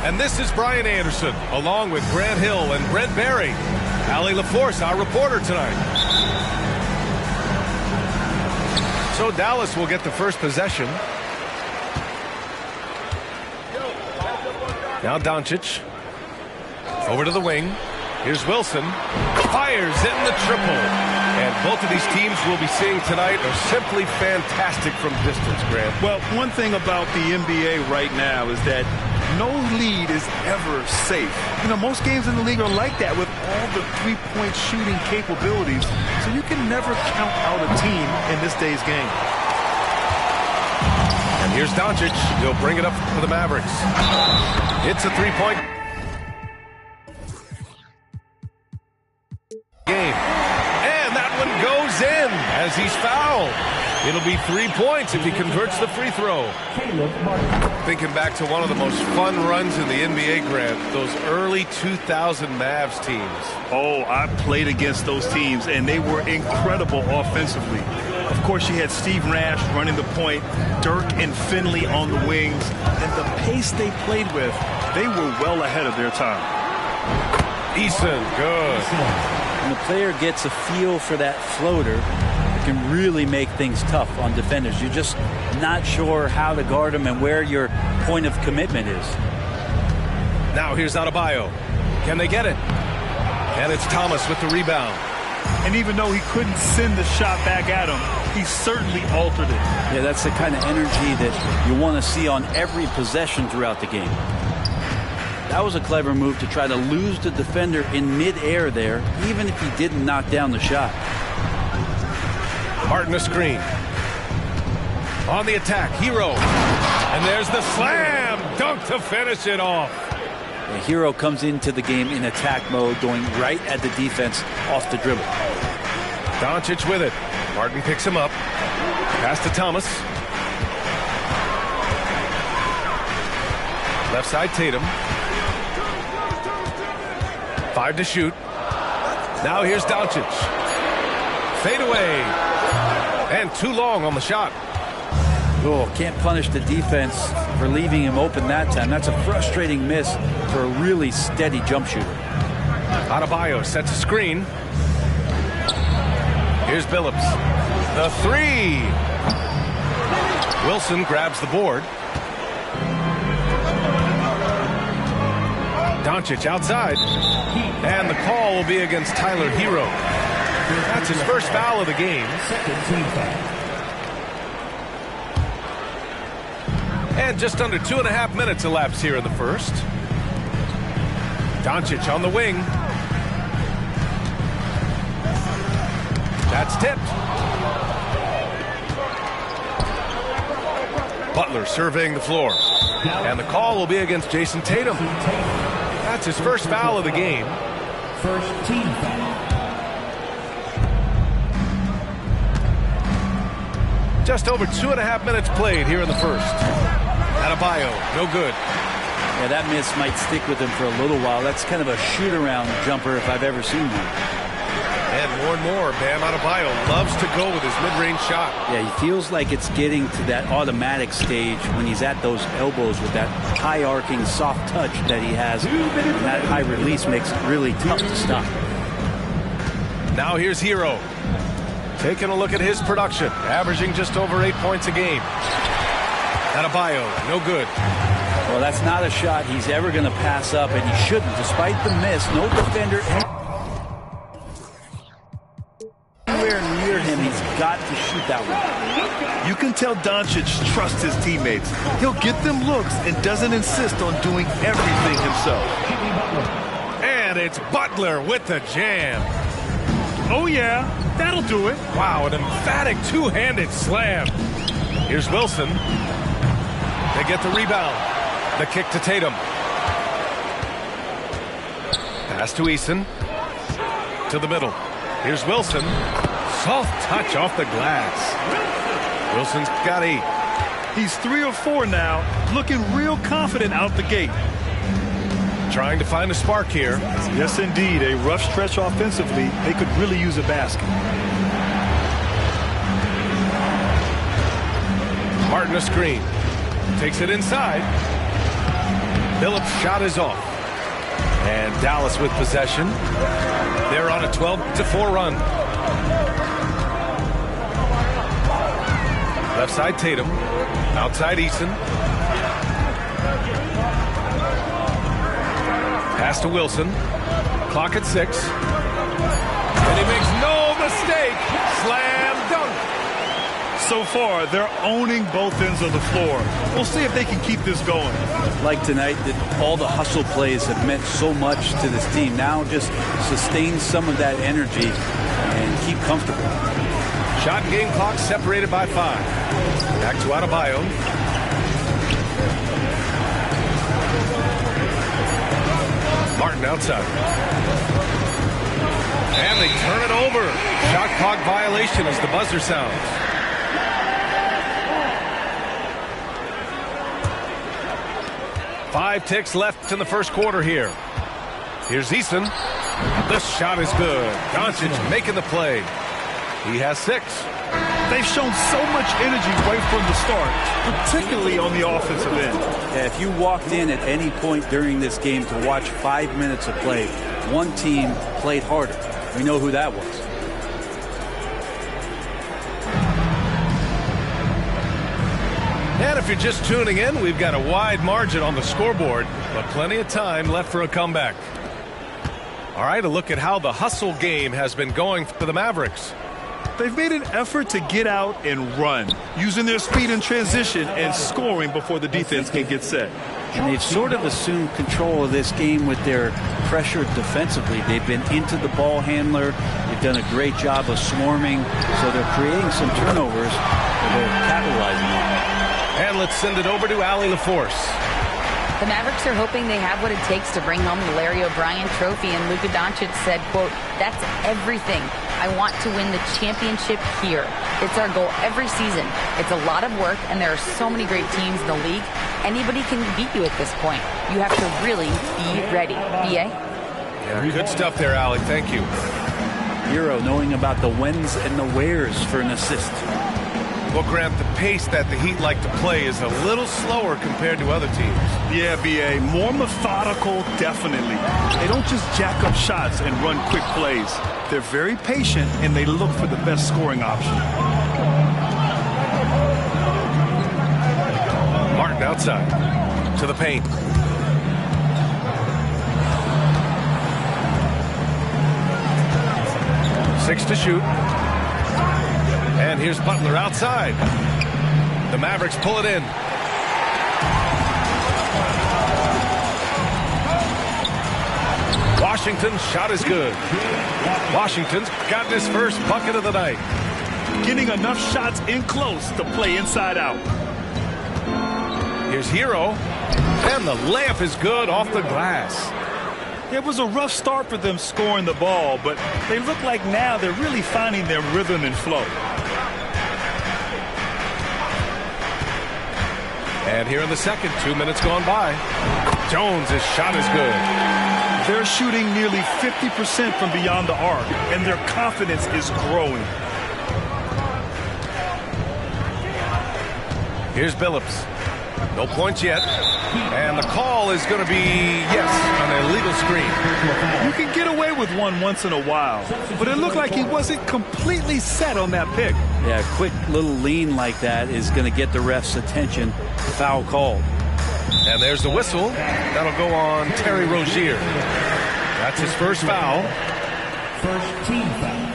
And this is Brian Anderson, along with Grant Hill and Brent Barry. Allie LaForce, our reporter tonight. So Dallas will get the first possession. Now Doncic. Over to the wing. Here's Wilson. Fires in the triple. And both of these teams we'll be seeing tonight are simply fantastic from distance, Grant. Well, one thing about the NBA right now is that no lead is ever safe. You know, most games in the league are like that with all the three-point shooting capabilities. So you can never count out a team in this day's game. And here's Doncic. He'll bring it up for the Mavericks. It's a three-point game. And that one goes in as he's fouled. It'll be 3 points if he converts the free throw. Thinking back to one of the most fun runs in the NBA, Grant, those early 2000 Mavs teams. Oh, I played against those teams, and they were incredible offensively. Of course, you had Steve Nash running the point, Dirk and Finley on the wings, and the pace they played with, they were well ahead of their time. Eason, good. When the player gets a feel for that floater, it can really make things tough on defenders. You're just not sure how to guard them and where your point of commitment is. Now here's Adebayo. Can they get it? And it's Thomas with the rebound. And even though he couldn't send the shot back at him, he certainly altered it. Yeah, that's the kind of energy that you want to see on every possession throughout the game. That was a clever move to try to lose the defender in midair there, even if he didn't knock down the shot. Martin a screen. On the attack, Hero. And there's the slam dunk to finish it off. The Hero comes into the game in attack mode, going right at the defense off the dribble. Doncic with it. Martin picks him up. Pass to Thomas. Left side Tatum. 5 to shoot. Now here's Doncic. Fade away. And too long on the shot. Oh, can't punish the defense for leaving him open that time. That's a frustrating miss for a really steady jump shooter. Adebayo sets a screen. Here's Billups. The three. Wilson grabs the board. Doncic outside. And the call will be against Tyler Hero. That's his first foul of the game. And just under 2.5 minutes elapsed here in the first. Doncic on the wing. That's tipped. Butler surveying the floor. And the call will be against Jason Tatum. That's his first foul of the game. First team foul. Just over 2.5 minutes played here in the first. Adebayo, no good. Yeah, that miss might stick with him for a little while. That's kind of a shoot-around jumper if I've ever seen one. And more, Bam Adebayo loves to go with his mid-range shot. Yeah, he feels like it's getting to that automatic stage when he's at those elbows with that high-arcing soft touch that he has. And that high release makes it really tough to stop. Now here's Hero. Taking a look at his production, averaging just over 8 points a game. Adebayo, no good. Well, that's not a shot he's ever going to pass up, and he shouldn't. Despite the miss, no defender anywhere near him. He's got to shoot that one. You can tell Doncic trusts his teammates. He'll get them looks and doesn't insist on doing everything himself. And it's Butler with the jam. Oh, yeah, that'll do it. Wow, an emphatic two-handed slam. Here's Wilson. They get the rebound. The kick to Tatum. Pass to Eason. To the middle. Here's Wilson. Soft touch off the glass. Wilson's got 8. He's 3 or 4 now, looking real confident out the gate. Trying to find a spark here. Yes, indeed. A rough stretch offensively. They could really use a basket. Martin a screen. Takes it inside. Phillips' shot is off. And Dallas with possession. They're on a 12-4 run. Left side Tatum. Outside Eason. Pass to Wilson. Clock at 6. And he makes no mistake. Slam dunk. So far, they're owning both ends of the floor. We'll see if they can keep this going. Like tonight, that all the hustle plays have meant so much to this team. Now just sustain some of that energy and keep comfortable. Shot and game clock separated by 5. Back to Adebayo. Martin outside. And they turn it over. Shot clock violation as the buzzer sounds. Five ticks left in the first quarter here. Here's Eason. This shot is good. Doncic making the play. He has 6. They've shown so much energy right from the start, particularly on the offensive end. Yeah, if you walked in at any point during this game to watch 5 minutes of play, one team played harder. We know who that was. And if you're just tuning in, we've got a wide margin on the scoreboard, but plenty of time left for a comeback. All right, a look at how the hustle game has been going for the Mavericks. They've made an effort to get out and run, using their speed in transition and scoring before the defense can get set. And they've sort of assumed control of this game with their pressure defensively. They've been into the ball handler. They've done a great job of swarming, so they're creating some turnovers that they're capitalizing on. And let's send it over to Allie LaForce. The Mavericks are hoping they have what it takes to bring home the Larry O'Brien trophy, and Luka Doncic said, quote, "That's everything. I want to win the championship here. It's our goal every season. It's a lot of work, and there are so many great teams in the league. Anybody can beat you at this point. You have to really be ready." BA? Yeah, good stuff there, Allie. Thank you. Hero knowing about the whens and the wheres for an assist. Well, Grant, the pace that the Heat like to play is a little slower compared to other teams. Yeah, BA, more methodical, definitely. They don't just jack up shots and run quick plays. They're very patient, and they look for the best scoring option. Martin outside to the paint. Six to shoot. And here's Butler outside. The Mavericks pull it in. Washington's shot is good. Washington's gotten his first bucket of the night. Getting enough shots in close to play inside out. Here's Hero. And the layup is good off the glass. It was a rough start for them scoring the ball, but they look like now they're really finding their rhythm and flow. And here in the second, 2 minutes gone by. Jones' shot is good. They're shooting nearly 50% from beyond the arc, and their confidence is growing. Here's Billups. No points yet. And the call is going to be, yes, an illegal screen. You can get away with one once in a while, but it looked like he wasn't completely set on that pick. Yeah, a quick little lean like that is going to get the ref's attention. Foul called. And there's the whistle. That'll go on Terry Rozier. That's his first foul. First team foul.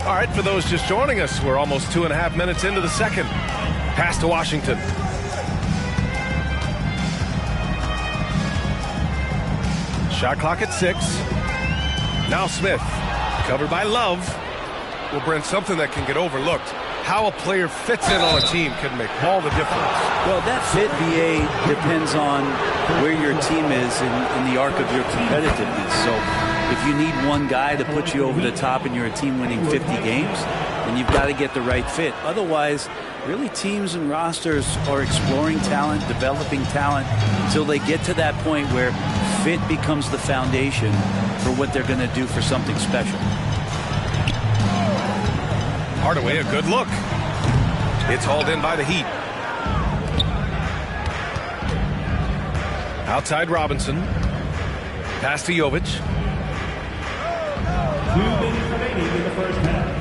All right, for those just joining us, we're almost 2.5 minutes into the second. Pass to Washington. Shot clock at 6. Now Smith, covered by Love. Well, Brent, something that can get overlooked. How a player fits in on a team can make all the difference. Well, that fit, BA, depends on where your team is in the arc of your competitiveness. So if you need one guy to put you over the top and you're a team winning 50 games, then you've got to get the right fit. Otherwise, really teams and rosters are exploring talent, developing talent, until they get to that point where fit becomes the foundation for what they're going to do for something special. Hardaway, a good look. It's hauled in by the Heat. Outside Robinson. Pass to Jovic.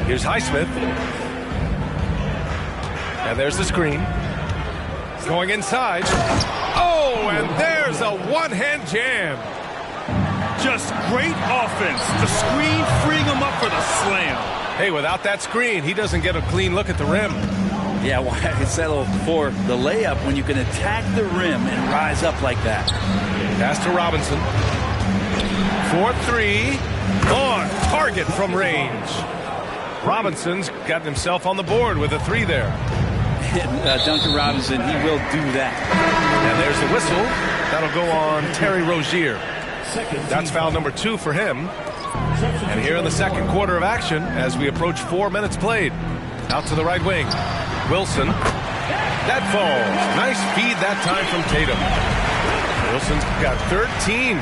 Here's Highsmith. And there's the screen. Going inside. Oh, and there's a one-hand jam. Just great offense. The screen freeing him up for the slam. Hey, without that screen, he doesn't get a clean look at the rim. Yeah, why settle for the layup when you can attack the rim and rise up like that? Pass to Robinson. 4-3. On target from range. Robinson's gotten himself on the board with a 3 there. Duncan Robinson, he will do that. And there's the whistle. That'll go on Terry Rozier. That's foul number 2 for him. And here in the second quarter of action, as we approach 4 minutes played. Out to the right wing. Wilson. That falls. Nice feed that time from Tatum. Wilson's got 13.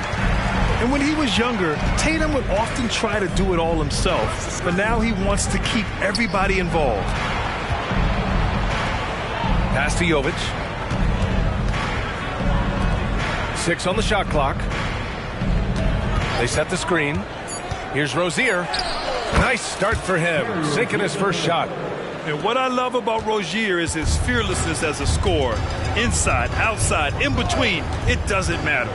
And when he was younger, Tatum would often try to do it all himself. But now he wants to keep everybody involved. Pass to Jovic. 6 on the shot clock. They set the screen. Here's Rozier. Nice start for him. Sinking his first shot. And what I love about Rozier is his fearlessness as a scorer. Inside, outside, in between, it doesn't matter.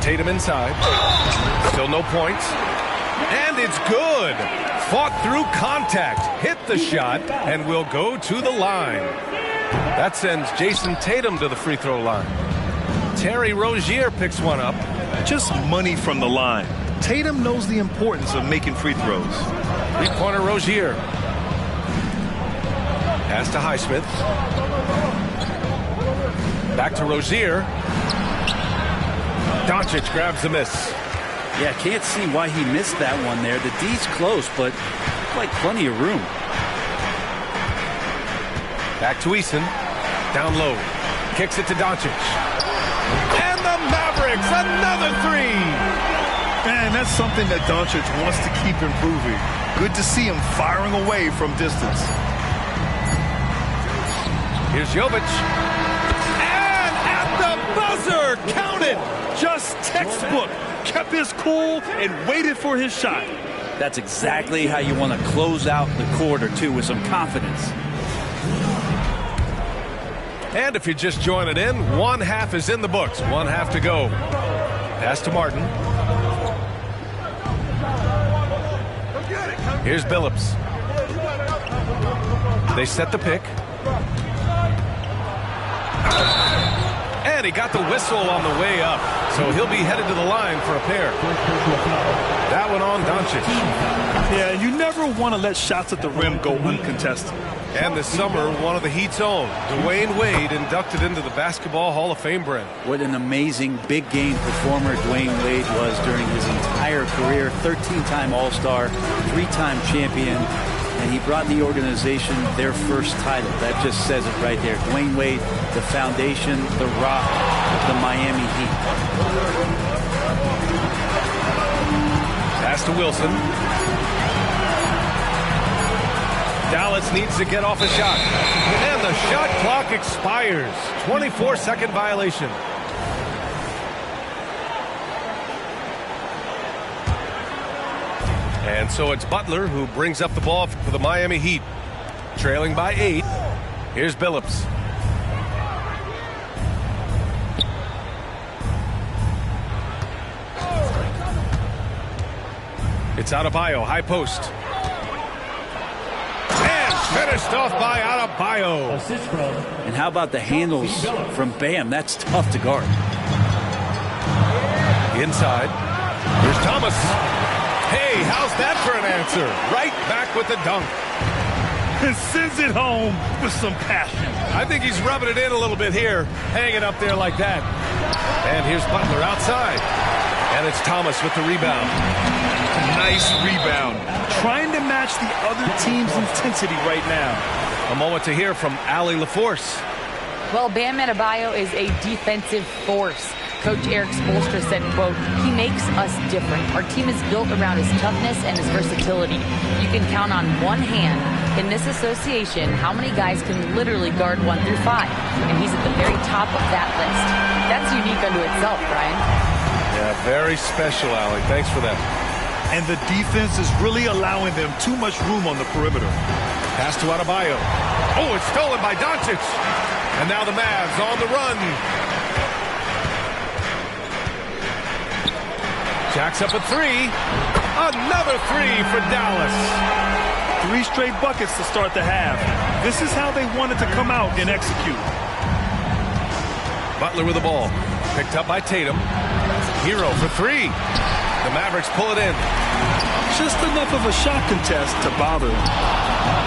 Tatum inside. Still no points. And it's good. Fought through contact. Hit the shot and will go to the line. That sends Jason Tatum to the free throw line. Terry Rozier picks one up. Just money from the line. Tatum knows the importance of making free throws. Three-pointer Rozier. Pass to Highsmith. Back to Rozier. Doncic grabs the miss. Yeah, can't see why he missed that one there. The D's close, but like plenty of room. Back to Eason. Down low. Kicks it to Doncic. And the Mavericks, another 3. Man, that's something that Doncic wants to keep improving. Good to see him firing away from distance. Here's Jovic. And at the buzzer, count it. Just textbook. Kept his cool and waited for his shot. That's exactly how you want to close out the quarter, too, with some confidence. And if you're just joining in, one half is in the books. One half to go. Pass to Martin. Here's Billups. They set the pick. And he got the whistle on the way up. So he'll be headed to the line for a pair. That one on Doncic. Yeah, you never want to let shots at the rim go uncontested. And this summer, one of the Heat's own, Dwayne Wade, inducted into the Basketball Hall of Fame, Brent. What an amazing big game performer Dwayne Wade was during his entire career. 13-time All-Star, 3-time champion. and he brought the organization their first title. That just says it right there. Dwayne Wade, the foundation, the rock of the Miami Heat. Pass to Wilson. Dallas needs to get off a shot. And the shot clock expires. 24-second violation. And so it's Butler who brings up the ball for the Miami Heat. Trailing by 8. Here's Billups. It's Adebayo, high post. And finished off by Adebayo. Assist from. And how about the handles from Bam? That's tough to guard. Inside. Here's Thomas. Hey, how's that for an answer? Right back with the dunk. And sends it home with some passion. I think he's rubbing it in a little bit here, hanging up there like that. And here's Butler outside. And it's Thomas with the rebound. Nice rebound. Trying to match the other team's intensity right now. A moment to hear from Allie LaForce. Well, Bam Adebayo is a defensive force. Coach Eric Spoelstra said, quote, "He makes us different. Our team is built around his toughness and his versatility. You can count on one hand in this association how many guys can literally guard 1 through 5. And he's at the very top of that list. That's unique unto itself, Brian." Yeah, very special, Allie. Thanks for that. And the defense is really allowing them too much room on the perimeter. Pass to Adebayo. Oh, it's stolen by Doncic. And now the Mavs on the run. Jacks up a 3. Another 3 for Dallas. 3 straight buckets to start the half. This is how they wanted to come out and execute. Butler with the ball. Picked up by Tatum. Hero for 3. The Mavericks pull it in. Just enough of a shot contest to bother them.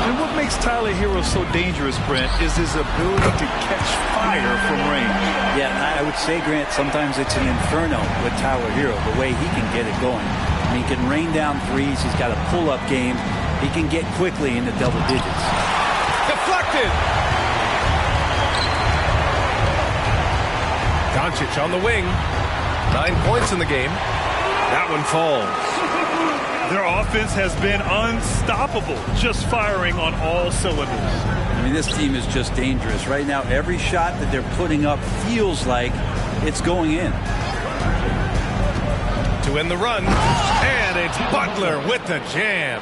And what makes Tyler Hero so dangerous, Brent, is his ability to catch fire from range. Yeah, I would say, Grant, sometimes it's an inferno with Tyler Hero, the way he can get it going. I mean, he can rain down threes. He's got a pull-up game. He can get quickly into double digits. Deflected. Doncic on the wing. 9 points in the game. That one falls. Their offense has been unstoppable, just firing on all cylinders. I mean, this team is just dangerous. Right now, every shot that they're putting up feels like it's going in. To end the run, and it's Butler with the jam.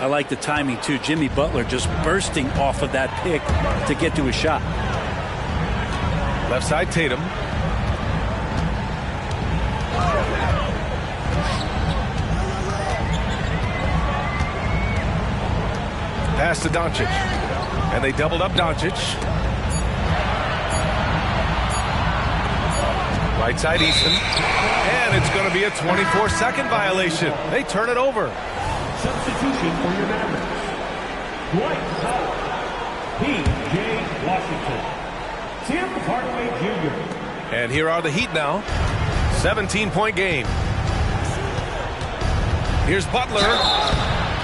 I like the timing, too. Jimmy Butler just bursting off of that pick to get to a shot. Left side, Tatum. Pass to Doncic. And they doubled up Doncic. Right side, Easton. And it's going to be a 24-second violation. They turn it over. Substitution for your Mavericks. Dwight Howard. P.J. Washington. Tim Hardaway Jr. And here are the Heat now. 17-point game. Here's Butler.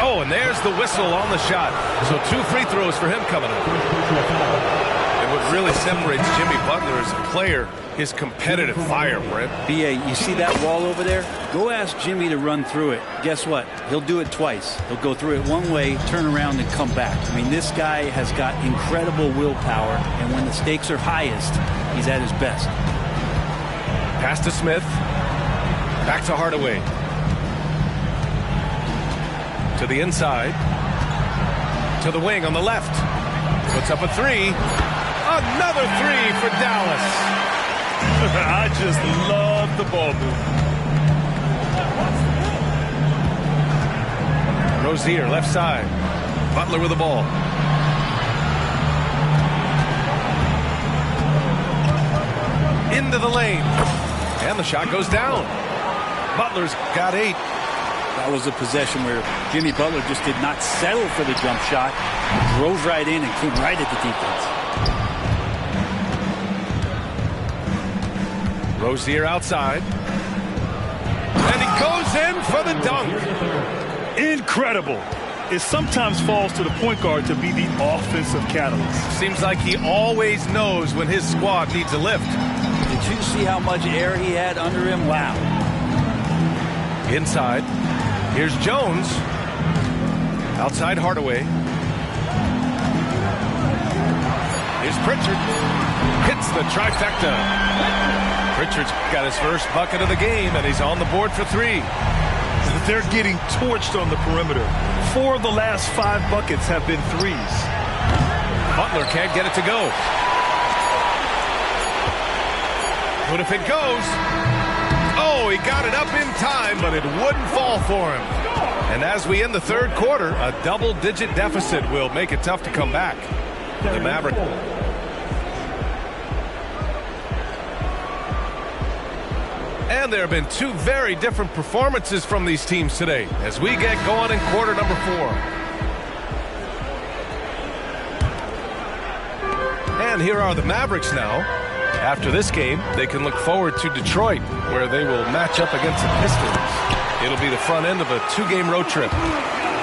Oh, and there's the whistle on the shot. So 2 free throws for him coming up. And what really separates Jimmy Butler as a player, his competitive fire, Brent. B.A., you see that wall over there? Go ask Jimmy to run through it. Guess what? He'll do it twice. He'll go through it one way, turn around, and come back. I mean, this guy has got incredible willpower, and when the stakes are highest, he's at his best. Pass to Smith. Back to Hardaway. To the inside. To the wing on the left. Puts up a 3. Another 3 for Dallas. I just love the ball movement. Rozier, left side. Butler with the ball. Into the lane. And the shot goes down. Butler's got 8. That was a possession where Jimmy Butler just did not settle for the jump shot. Drove right in and came right at the defense. Rozier outside. And he goes in for the dunk. Incredible. it sometimes falls to the point guard to be the offensive catalyst. Seems like he always knows when his squad needs a lift. Did you see how much air he had under him? Wow. Inside. Here's Jones. Outside Hardaway. Here's Pritchard. Hits the trifecta. Pritchard's got his first bucket of the game, and he's on the board for 3. They're getting torched on the perimeter. 4 of the last 5 buckets have been threes. Butler can't get it to go. What if it goes? Oh, he got it up in time, but it wouldn't fall for him. And as we end the third quarter, a double-digit deficit will make it tough to come back. The Mavericks. And there have been 2 very different performances from these teams today as we get going in quarter number 4. And here are the Mavericks now. After this game, they can look forward to Detroit, where they will match up against the Pistons. It'll be the front end of a 2-game road trip.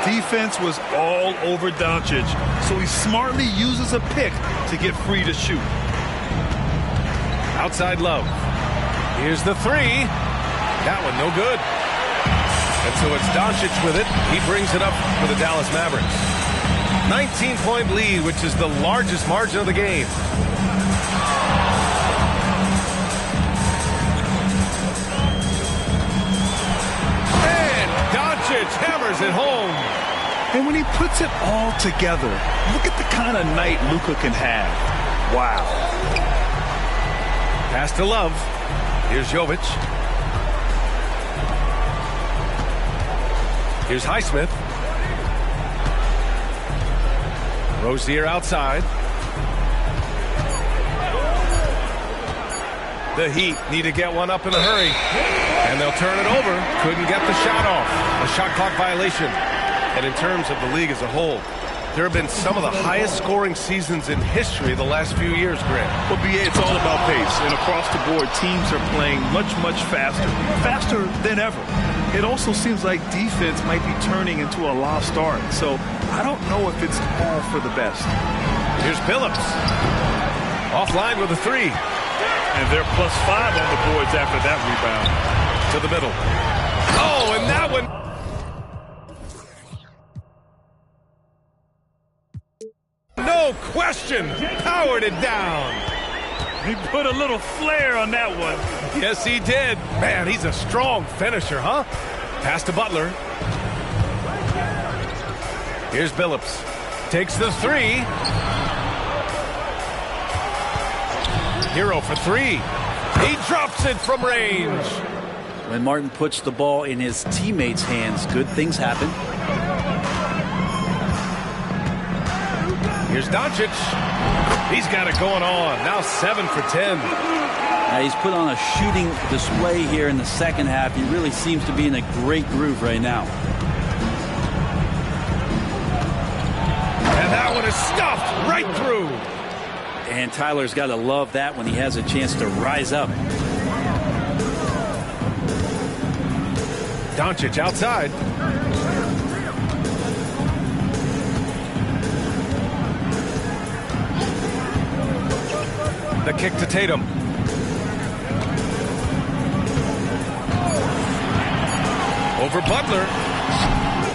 Defense was all over Doncic, so he smartly uses a pick to get free to shoot. Outside Love. Here's the 3. That one no good. And so it's Doncic with it. He brings it up for the Dallas Mavericks. 19-point lead, which is the largest margin of the game. And Doncic hammers it home. And when he puts it all together, look at the kind of night Luka can have. Wow. Pass to Love. Here's Jovic. Here's Highsmith. Rozier outside. The Heat need to get one up in a hurry. And they'll turn it over. Couldn't get the shot off. A shot clock violation. And in terms of the league as a whole, there have been some of the highest scoring seasons in history the last few years, Grant. Well, BA, it's all about pace. And across the board, teams are playing much, much faster. Faster than ever. It also seems like defense might be turning into a lost art. So I don't know if it's all for the best. Here's Billups. Offline with a 3. And they're +5 on the boards after that rebound. To the middle. Oh, and that one. No question, powered it down. He put a little flair on that one. Yes, he did. Man, he's a strong finisher, huh? Pass to Butler. Here's Billups. Takes the 3. Hero for 3. He drops it from range. When Martin puts the ball in his teammates' hands, good things happen. Here's Doncic. He's got it going on. Now 7 for 10. Now he's put on a shooting display here in the second half. He really seems to be in a great groove right now. And that one is stuffed right through. And Tyler's got to love that when he has a chance to rise up. Doncic outside. The kick to Tatum. Over Butler.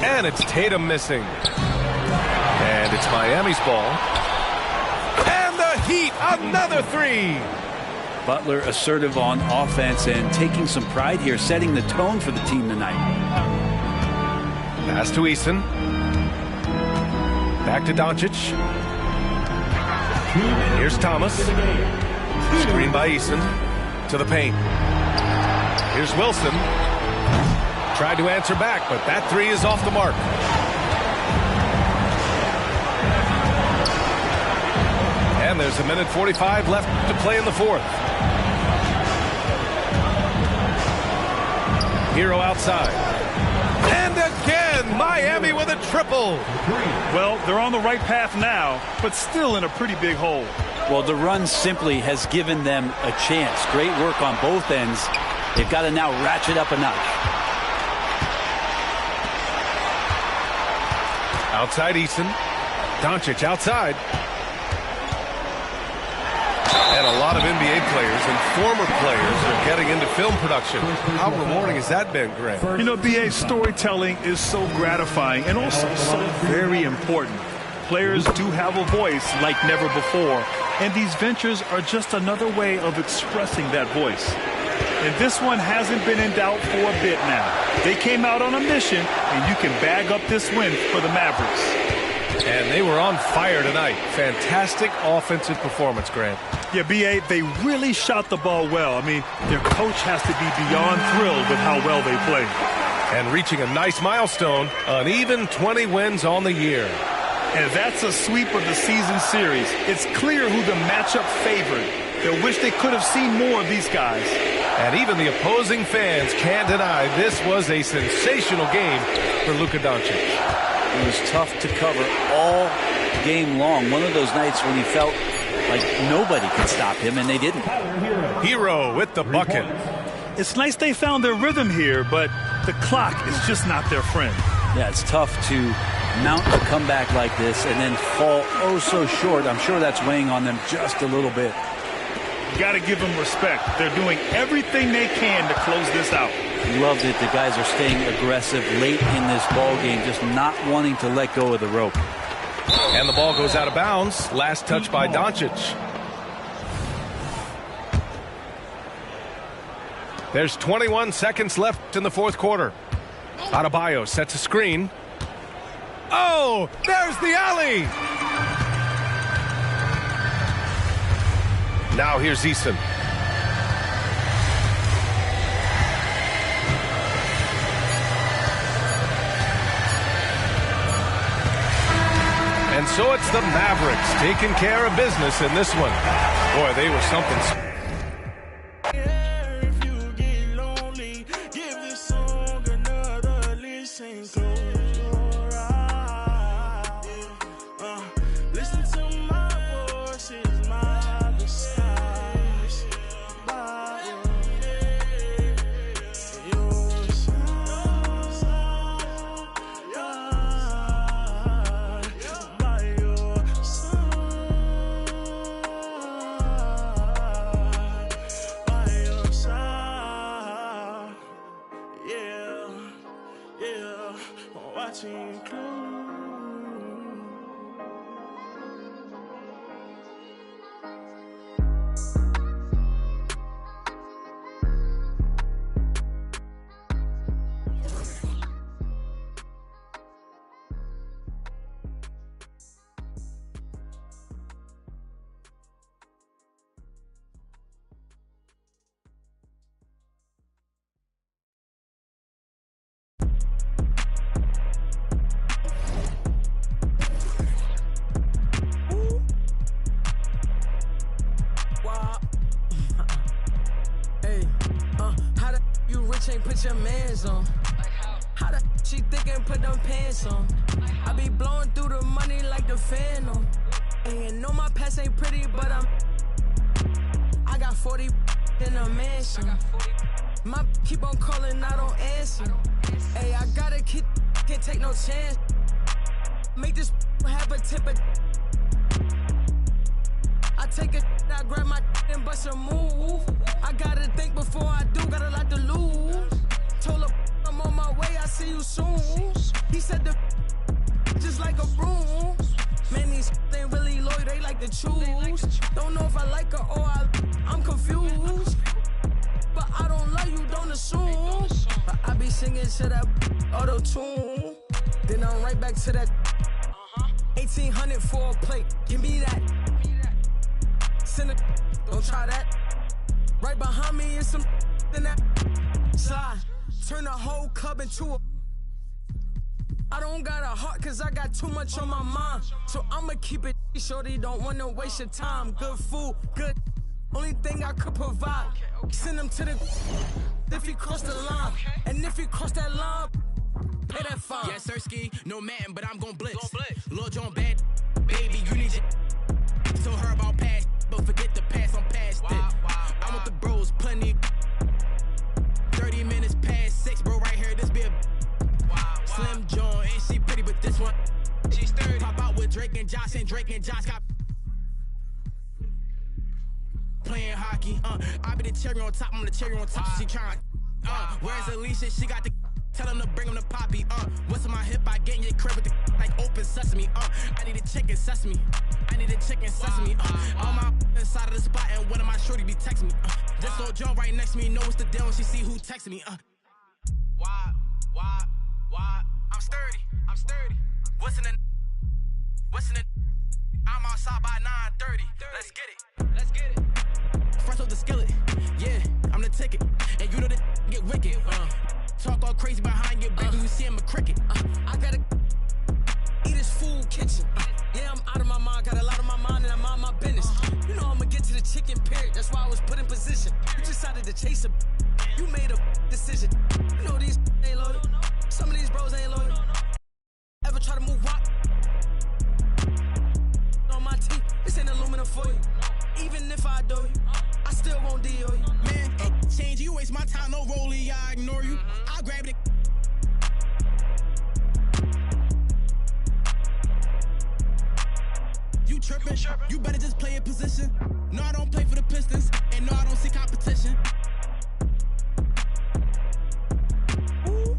And it's Tatum missing. And it's Miami's ball. And the Heat, another 3. Butler assertive on offense and taking some pride here, setting the tone for the team tonight. Pass to Eason. Back to Doncic. Here's Thomas. Screen by Eason. To the paint. Here's Wilson. Tried to answer back, but that 3 is off the mark. And there's 1:45 left to play in the fourth. Hero outside. And again, Miami with a triple. Well, they're on the right path now, but still in a pretty big hole. Well, the run simply has given them a chance. Great work on both ends. They've got to now ratchet up a notch. Outside Eason. Doncic outside. And a lot of NBA players and former players are getting into film production. How rewarding has that been, Greg? You know, BA, storytelling is so gratifying and also so very important. Players do have a voice like never before, and these ventures are just another way of expressing that voice. And this one hasn't been in doubt for a bit now. They came out on a mission, and you can bag up this win for the Mavericks. And they were on fire tonight. Fantastic offensive performance, Grant. Yeah, BA, they really shot the ball well. I mean, their coach has to be beyond thrilled with how well they played. And reaching a nice milestone, an even 20 wins on the year. And that's a sweep of the season series. It's clear who the matchup favored. They wish they could have seen more of these guys. And even the opposing fans can't deny this was a sensational game for Luka Doncic. It was tough to cover all game long. One of those nights when he felt like nobody could stop him, and they didn't. Hero with the bucket. It's nice they found their rhythm here, but the clock is just not their friend. Yeah, it's tough to mount a comeback like this and then fall oh so short. I'm sure that's weighing on them just a little bit. You got to give them respect. They're doing everything they can to close this out. Love that the guys are staying aggressive late in this ball game, just not wanting to let go of the rope. And the ball goes out of bounds. Last touch by Doncic. There's 21 seconds left in the fourth quarter. Adebayo sets a screen. Oh, there's the alley. Now here's Eason. And so it's the Mavericks taking care of business in this one. Boy, they were something. Put your mans on. How the she thinking put them pants on? I be blowing through the money like the Phantom. And you know my past ain't pretty, but I got 40 in a mansion. My keep on calling, I don't answer. Hey, I gotta keep, can't take no chance. Make this have a tip of. I take it, I grab my and bust a move. I gotta think before I do, got a lot to lose. Told her I'm on my way, I see you soon. He said the just like a broom. Man, these ain't really loyal, they like to choose. Don't know if I like her or I'm confused. But I don't love you, don't assume. But I be singing to that auto-tune. Then I'm right back to that 1800 for a plate. Give me that. Send it, don't try that. Right behind me is some in that slide. Turn the whole club into a. I don't got a heart cause I got too much on my mind. So I'ma keep it shorty, don't wanna waste your time. Good food, good. Only thing I could provide. Send him to the if he cross the line. And if he cross that line, pay that fine. Yes, Sirski, no man, but I'm gon' blitz. Lil Jon bad, baby, you need your. Told her about past, but forget the past, I'm past it. I'm with the bros, plenty. 30 minutes past 6, bro, right here, this be a Slim John, ain't she pretty, but this one Drake and Josh got playing hockey. I be the cherry on top, I'm the cherry on top. She trying. Where's Alicia? She got the. Tell him to bring him the poppy. What's in my hip? I get in your crib with the like open sesame. I need a chicken sesame. I need a chicken sesame. On my inside of the spot, and one of my shorty be texting me. This old Joe right next to me knows the deal when she see who texting me. Why? I'm sturdy. What's in the? I'm outside by 9:30. Let's get it. Fresh off the skillet. Yeah, I'm the ticket. And you know that get wicked. Talk all crazy behind your back when you see him a cricket. I gotta eat his food kitchen. Yeah, I'm out of my mind. Got a lot on my mind and I'm on my business. You know I'ma get to the chicken period. That's why I was put in position. You decided to chase a. You made a decision. You know these ain't loaded. Some of these bros ain't loaded. Ever try to move rock on my team? This ain't aluminum for you. Even if I do you, I still won't deal you. Man, change, you waste my time, no rollie, I ignore you. I'll grab it. You tripping? You better just play a position. No, I don't play for the Pistons, and no, I don't see competition. Ooh.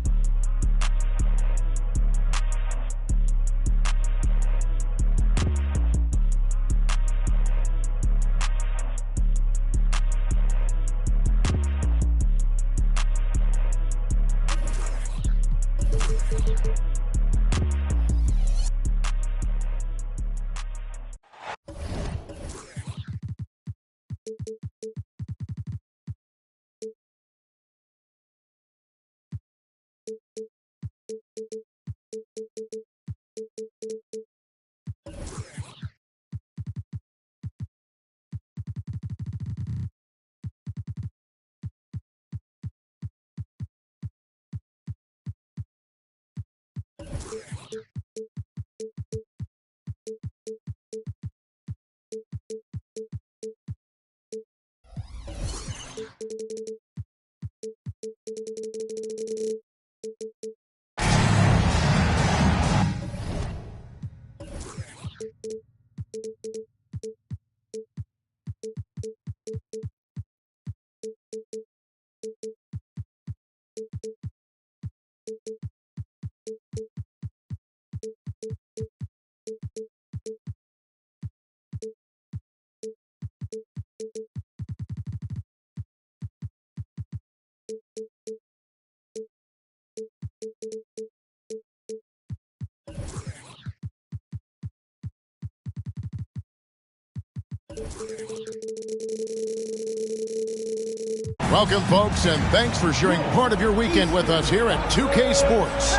Welcome, folks, and thanks for sharing part of your weekend with us here at 2K Sports.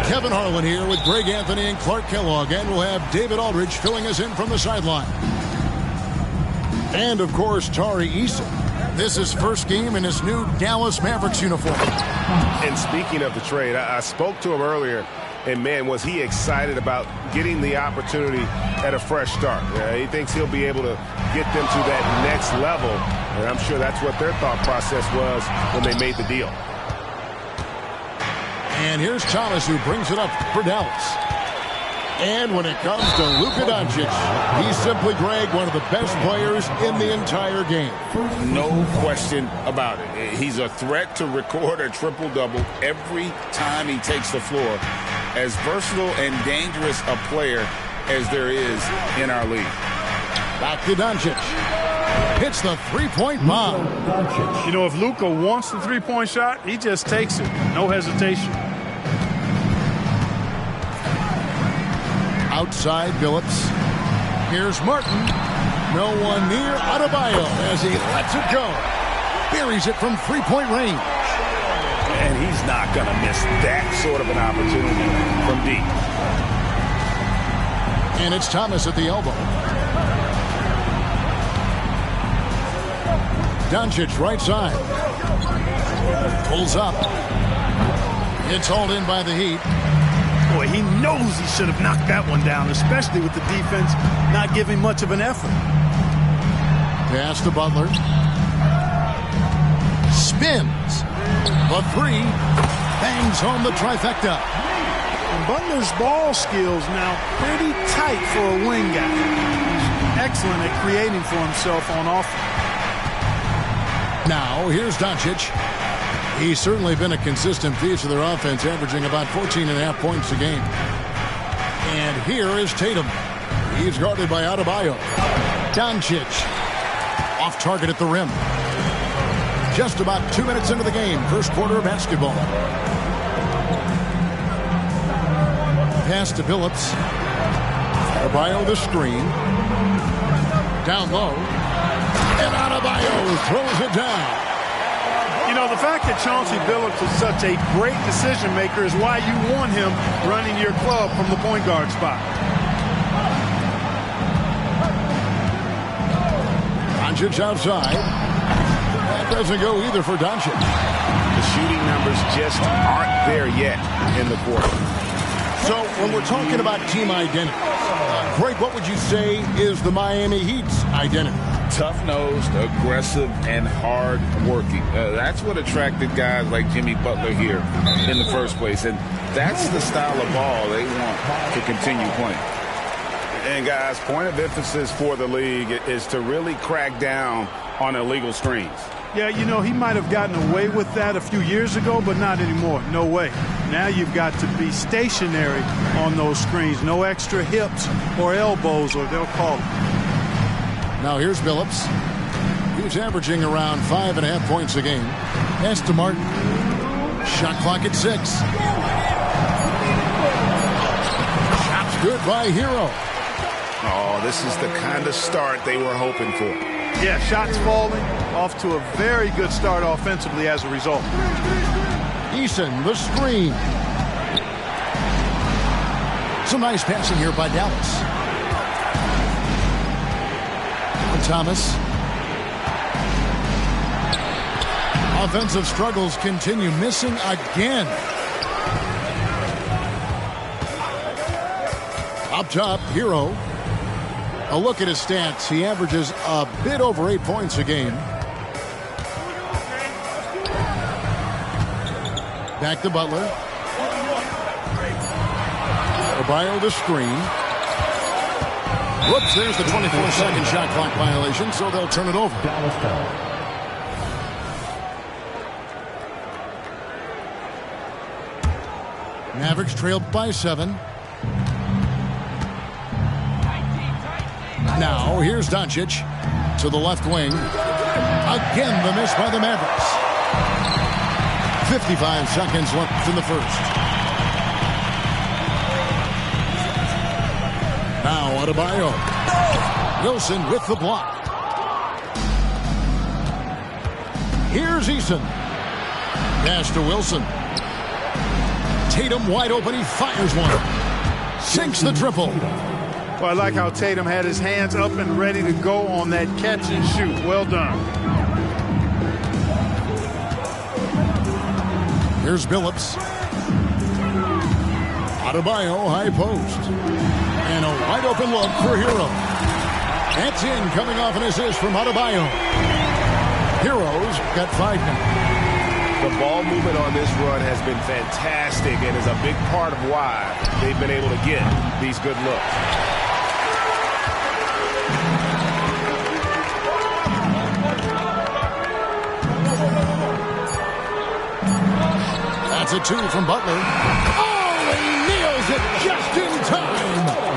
Kevin Harlan here with Greg Anthony and Clark Kellogg, and we'll have David Aldridge filling us in from the sideline. And, of course, Tari Eason. This is first game in his new Dallas Mavericks uniform. And speaking of the trade, I spoke to him earlier, and, man, was he excited about getting the opportunity at a fresh start. He thinks he'll be able to get them to that next level, and I'm sure that's what their thought process was when they made the deal. And here's Thomas, who brings it up for Dallas. And when it comes to Luka Doncic, he's simply, Greg, one of the best players in the entire game. No question about it. He's a threat to record a triple-double every time he takes the floor. As versatile and dangerous a player as there is in our league. Back to Doncic. Hits the three-point bomb. You know, if Luka wants the three-point shot, he just takes it. No hesitation. Outside Phillips. Here's Martin. No one near Adebayo as he lets it go. Buries it from three-point range. And he's not going to miss that sort of an opportunity from deep. And it's Thomas at the elbow. Doncic right side. Pulls up. It's hauled in by the Heat. Boy, he knows he should have knocked that one down, especially with the defense not giving much of an effort. Pass to Butler. Spins. The three. Bangs home the trifecta. Butler's ball skills now pretty tight for a wing guy. He's excellent at creating for himself on offense. Now, here's Doncic. He's certainly been a consistent piece of their offense, averaging about 14.5 points a game. And here is Tatum. He's guarded by Adebayo. Doncic. Off target at the rim. Just about 2 minutes into the game. First quarter of basketball. Pass to Billups. Adebayo the screen. Down low. And Adebayo throws it down. You know, the fact that Chauncey Billups is such a great decision maker is why you want him running your club from the point guard spot. Doncic outside. That doesn't go either for Doncic. The shooting numbers just aren't there yet in the quarter. So when we're talking about team identity, Greg, what would you say is the Miami Heat's identity? Tough-nosed, aggressive, and hard-working. That's what attracted guys like Jimmy Butler here in the first place. And that's the style of ball they want to continue playing. And, guys, point of emphasis for the league is to really crack down on illegal screens. Yeah, you know, he might have gotten away with that a few years ago, but not anymore. No way. Now you've got to be stationary on those screens. No extra hips or elbows, or they'll call it. Now here's Billups. He's averaging around 5.5 points a game. Pass to Martin. Shot clock at 6. Shot's good by Hero. Oh, this is the kind of start they were hoping for. Yeah, shots falling, off to a very good start offensively as a result. Eason, the screen. Some nice passing here by Dallas. Thomas. Offensive struggles continue, missing again. Up top, Hero. A look at his stats. He averages a bit over 8 points a game. Back to Butler. Adebayo the screen. Whoops, there's the 24-second shot clock violation, so they'll turn it over. Mavericks trail by 7. Now, here's Doncic to the left wing. Again, the miss by the Mavericks. 55 seconds left in the first. Now Adebayo. Wilson with the block. Here's Eason. Pass to Wilson. Tatum wide open. He fires one. Sinks the triple. Well, I like how Tatum had his hands up and ready to go on that catch and shoot. Well done. Here's Billups. Adebayo high post. And a wide open look for Hero. That's in, coming off an assist from Adebayo. Hero's got 5 now. The ball movement on this run has been fantastic and is a big part of why they've been able to get these good looks. That's a 2 from Butler. Oh, he nails it just in time.